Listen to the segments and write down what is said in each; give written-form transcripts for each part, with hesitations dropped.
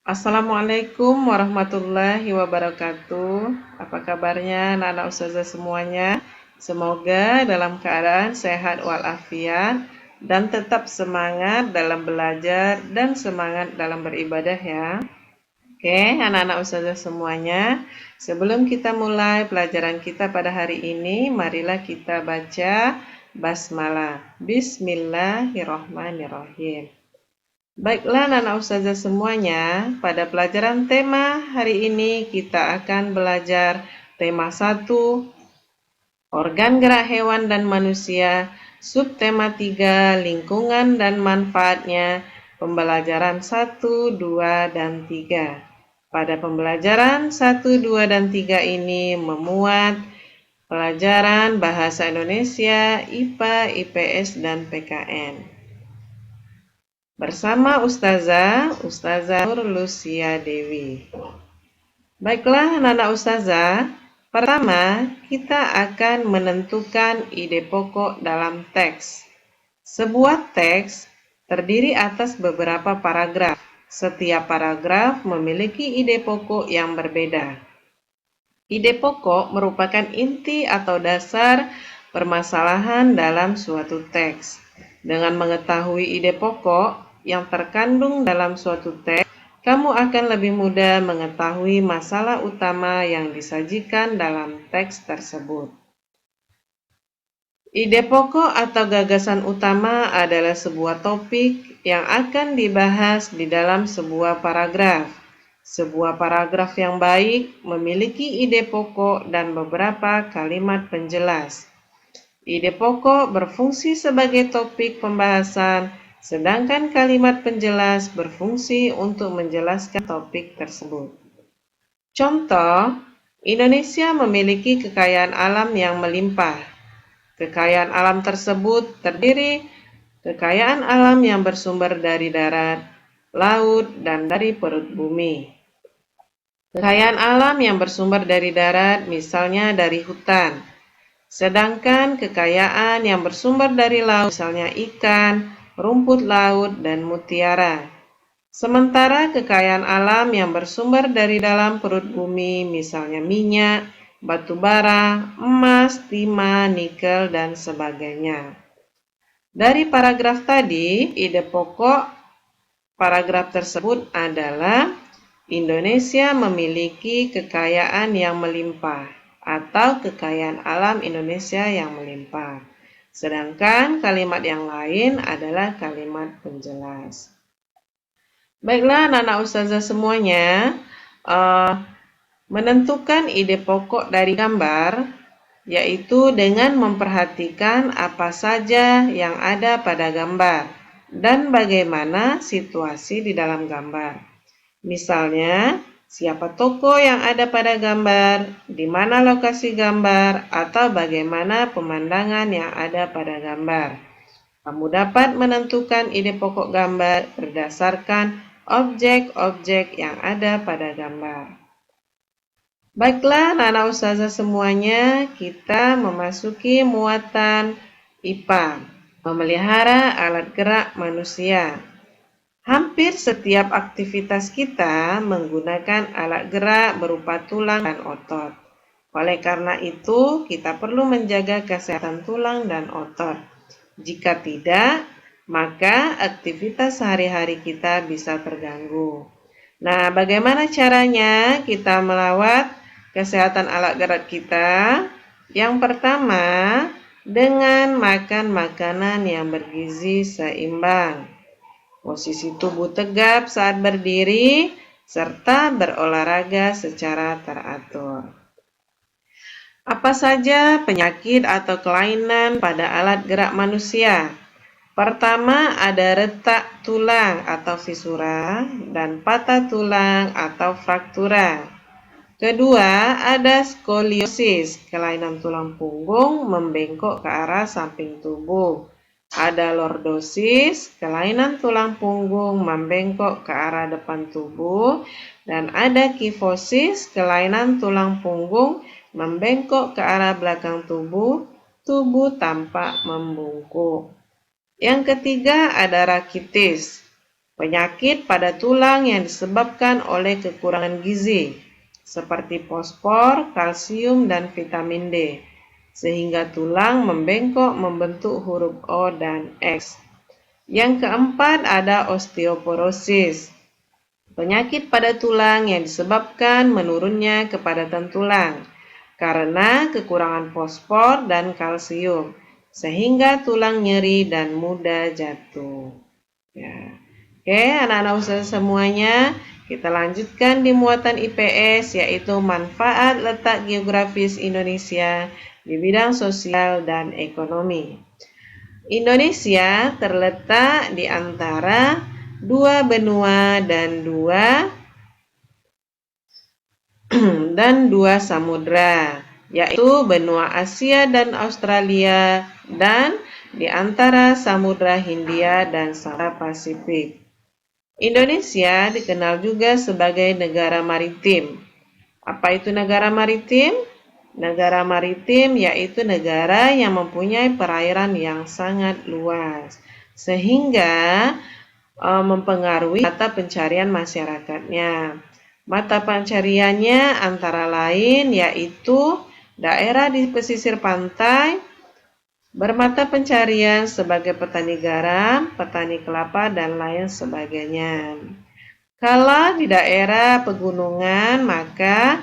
Assalamualaikum warahmatullahi wabarakatuh. Apa kabarnya anak-anak ustazah semuanya? Semoga dalam keadaan sehat walafiat dan tetap semangat dalam belajar dan semangat dalam beribadah ya. Oke, anak-anak ustazah semuanya, sebelum kita mulai pelajaran kita pada hari ini, marilah kita baca basmalah. Bismillahirrahmanirrahim. Baiklah anak ustazah semuanya, pada pelajaran tema hari ini kita akan belajar tema 1, organ gerak hewan dan manusia, subtema 3, lingkungan dan manfaatnya, pembelajaran 1, 2, dan 3. Pada pembelajaran 1, 2, dan 3 ini memuat pelajaran bahasa Indonesia, IPA, IPS, dan PKN. Bersama Ustazah Nur Lucia Dewi. Baiklah anak-anak Ustazah, pertama kita akan menentukan ide pokok dalam teks. Sebuah teks terdiri atas beberapa paragraf. Setiap paragraf memiliki ide pokok yang berbeda. Ide pokok merupakan inti atau dasar permasalahan dalam suatu teks. Dengan mengetahui ide pokok yang terkandung dalam suatu teks, kamu akan lebih mudah mengetahui masalah utama yang disajikan dalam teks tersebut. Ide pokok atau gagasan utama adalah sebuah topik yang akan dibahas di dalam sebuah paragraf. Sebuah paragraf yang baik memiliki ide pokok dan beberapa kalimat penjelas. Ide pokok berfungsi sebagai topik pembahasan, sedangkan kalimat penjelas berfungsi untuk menjelaskan topik tersebut. Contoh, Indonesia memiliki kekayaan alam yang melimpah. Kekayaan alam tersebut terdiri kekayaan alam yang bersumber dari darat, laut, dan dari perut bumi. Kekayaan alam yang bersumber dari darat misalnya dari hutan. Sedangkan kekayaan yang bersumber dari laut misalnya ikan, rumput laut, dan mutiara. Sementara kekayaan alam yang bersumber dari dalam perut bumi misalnya minyak, batu bara, emas, timah, nikel, dan sebagainya. Dari paragraf tadi, ide pokok paragraf tersebut adalah Indonesia memiliki kekayaan yang melimpah atau kekayaan alam Indonesia yang melimpah. Sedangkan kalimat yang lain adalah kalimat penjelas. Baiklah anak-anak ustazah semuanya, menentukan ide pokok dari gambar, yaitu dengan memperhatikan apa saja yang ada pada gambar dan bagaimana situasi di dalam gambar. Misalnya, siapa tokoh yang ada pada gambar, di mana lokasi gambar, atau bagaimana pemandangan yang ada pada gambar. Kamu dapat menentukan ide pokok gambar berdasarkan objek-objek yang ada pada gambar. Baiklah anak-anak ustazah semuanya, kita memasuki muatan IPA, memelihara alat gerak manusia. Hampir setiap aktivitas kita menggunakan alat gerak berupa tulang dan otot. Oleh karena itu, kita perlu menjaga kesehatan tulang dan otot. Jika tidak, maka aktivitas sehari-hari kita bisa terganggu. Nah, bagaimana caranya kita melawat kesehatan alat gerak kita? Yang pertama, dengan makan makanan yang bergizi seimbang. Posisi tubuh tegap saat berdiri, serta berolahraga secara teratur. Apa saja penyakit atau kelainan pada alat gerak manusia? Pertama, ada retak tulang atau fisura dan patah tulang atau fraktura. Kedua, ada skoliosis, kelainan tulang punggung membengkok ke arah samping tubuh. Ada lordosis, kelainan tulang punggung membengkok ke arah depan tubuh. Dan ada kifosis, kelainan tulang punggung membengkok ke arah belakang tubuh, tampak membungkuk. Yang ketiga ada rakitis, Penyakit pada tulang yang disebabkan oleh kekurangan gizi, seperti fosfor, kalsium, dan vitamin D, sehingga tulang membengkok membentuk huruf O dan X. Yang keempat ada osteoporosis, penyakit pada tulang yang disebabkan menurunnya kepadatan tulang karena kekurangan fosfor dan kalsium, sehingga tulang nyeri dan mudah jatuh. Ya. Oke, anak-anak Ustazah semuanya, kita lanjutkan di muatan IPS, yaitu manfaat letak geografis Indonesia di bidang sosial dan ekonomi. Indonesia terletak di antara dua benua dan dua samudra, yaitu benua Asia dan Australia, dan di antara Samudra Hindia dan Samudra Pasifik. Indonesia dikenal juga sebagai negara maritim. Apa itu negara maritim? Negara maritim yaitu negara yang mempunyai perairan yang sangat luas, sehingga mempengaruhi mata pencarian masyarakatnya. Mata pencariannya antara lain yaitu daerah di pesisir pantai, bermata pencarian sebagai petani garam, petani kelapa, dan lain sebagainya. Kalau di daerah pegunungan, maka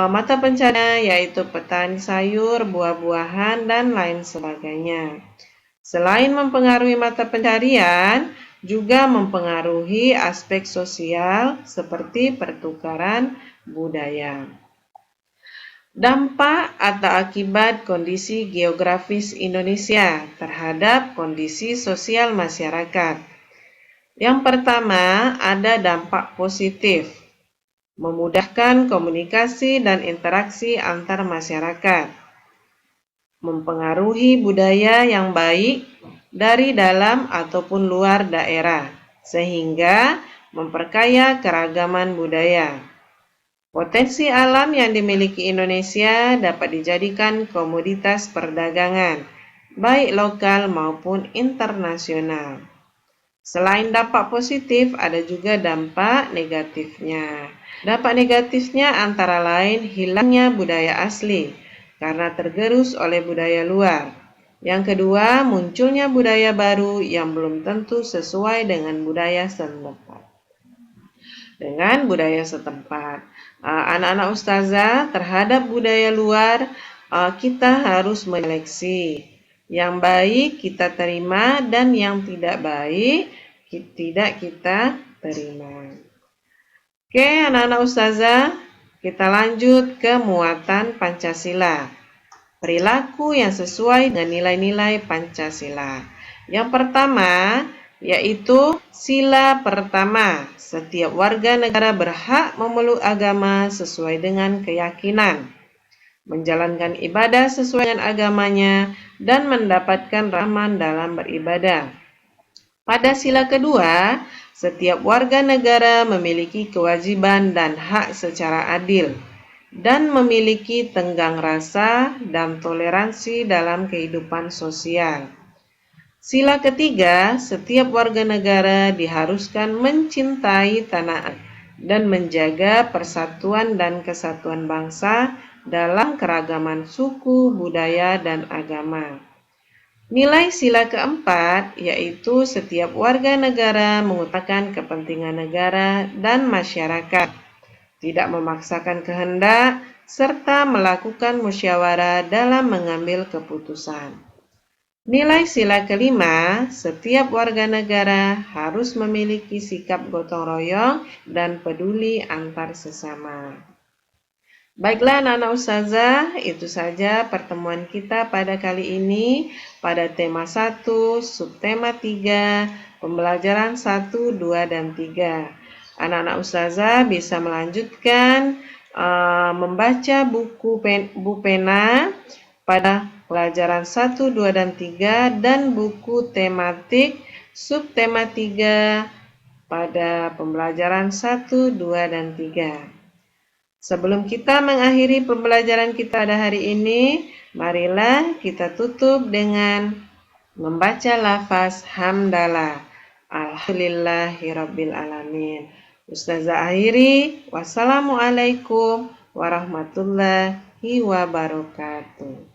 mata pencarian yaitu petani sayur, buah-buahan, dan lain sebagainya. Selain mempengaruhi mata pencarian, juga mempengaruhi aspek sosial seperti pertukaran budaya. Dampak atau akibat kondisi geografis Indonesia terhadap kondisi sosial masyarakat. Yang pertama, ada dampak positif, memudahkan komunikasi dan interaksi antar masyarakat, mempengaruhi budaya yang baik dari dalam ataupun luar daerah, sehingga memperkaya keragaman budaya. Potensi alam yang dimiliki Indonesia dapat dijadikan komoditas perdagangan, baik lokal maupun internasional. Selain dampak positif, ada juga dampak negatifnya. Dampak negatifnya antara lain hilangnya budaya asli karena tergerus oleh budaya luar. Yang kedua, munculnya budaya baru yang belum tentu sesuai dengan budaya setempat. Anak-anak Ustazah terhadap budaya luar, kita harus menyeleksi. Yang baik kita terima dan yang tidak baik tidak kita terima. Oke, anak-anak Ustazah, kita lanjut ke muatan Pancasila. Perilaku yang sesuai dengan nilai-nilai Pancasila. Yang pertama, yaitu sila pertama, setiap warga negara berhak memeluk agama sesuai dengan keyakinan, menjalankan ibadah sesuai dengan agamanya, dan mendapatkan rahmat dalam beribadah. Pada sila kedua, setiap warga negara memiliki kewajiban dan hak secara adil, dan memiliki tenggang rasa dan toleransi dalam kehidupan sosial. Sila ketiga, setiap warga negara diharuskan mencintai tanah dan menjaga persatuan dan kesatuan bangsa dalam keragaman suku, budaya, dan agama. Nilai sila keempat, yaitu setiap warga negara mengutamakan kepentingan negara dan masyarakat, tidak memaksakan kehendak, serta melakukan musyawarah dalam mengambil keputusan. Nilai sila kelima, setiap warga negara harus memiliki sikap gotong royong dan peduli antar sesama. Baiklah anak-anak Ustazah, itu saja pertemuan kita pada kali ini pada tema 1, subtema 3, pembelajaran 1, 2, dan 3. Anak-anak Ustazah bisa melanjutkan membaca buku pena pada pelajaran 1, 2, dan 3 dan buku tematik subtema 3 pada pembelajaran 1, 2, dan 3. Sebelum kita mengakhiri pembelajaran kita pada hari ini, marilah kita tutup dengan membaca lafaz hamdalah. Alhamdulillahirabbil alamin. Ustazah akhiri, wassalamualaikum warahmatullahi wabarakatuh.